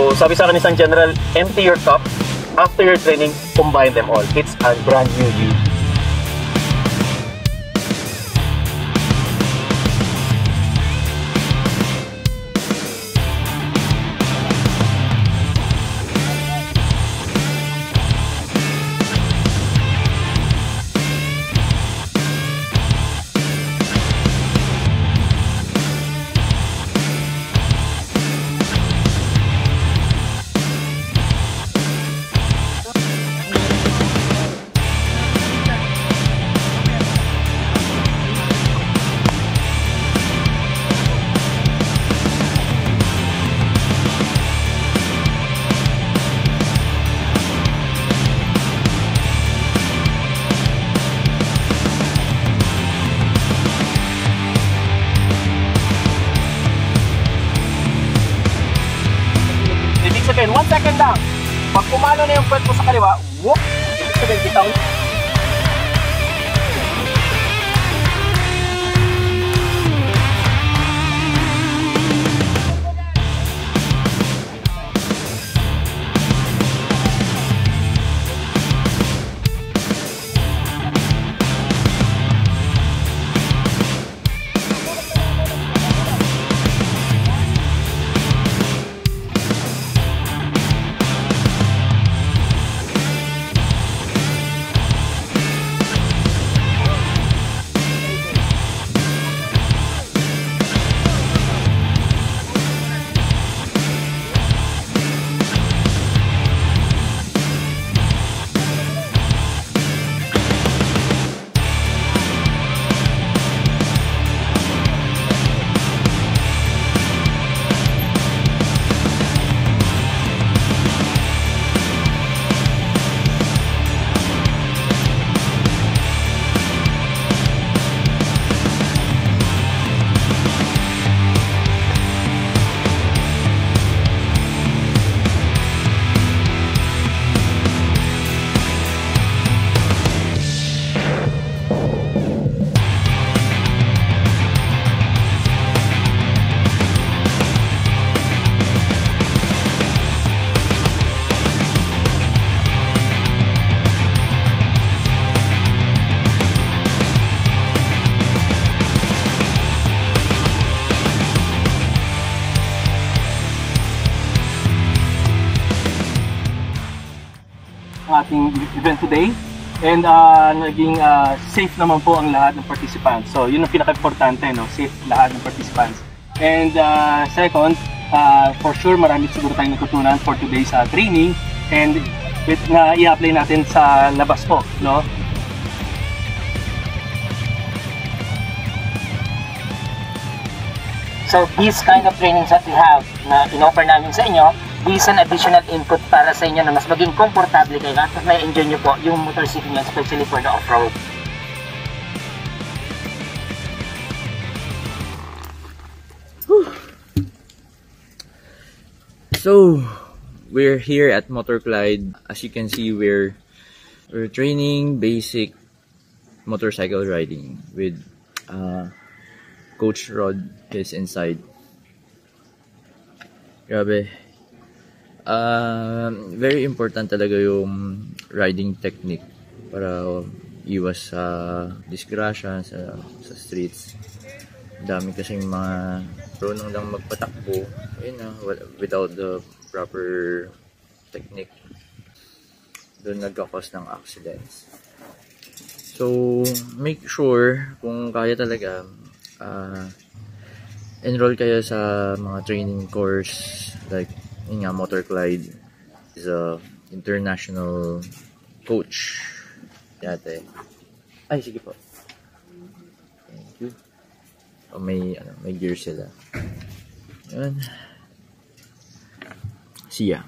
So, sabi sa akin isang general, empty your cup. After your training, combine them all. It's a brand new you. Again, 1 second lang. Pag pumalo na yung puwet mo sa kaliwa, whoop! Ibig sabihin, bitaw. Ating event today, and naging safe naman po ang lahat ng participants. So yun ang pinaka-importante, no? Safe lahat ng participants. And second, for sure marami siguro tayong natutunan for today's training, and na i-apply natin sa labas po, no? So these kind of trainings that we have na in-offer namin sa inyo, this is an additional input para sa inyo na mas maging komportable kayo at mas may enjoy nyo po yung motorcycle nyo, especially for the off-road. So, we're here at Motorclide. As you can see, we're training basic motorcycle riding with Coach Rod is inside. Grabe. Very important talaga yung riding technique para iwas sa disgrasya sa streets. Dami kasing mga prone lang magpatakbo, without the proper technique. Doon nagkakos ng accidents. So, make sure kung kaya talaga, enroll kayo sa mga training course like Motorclide is a international coach yate. Ay, sige po. Thank you. May gear sila. Yan. See ya.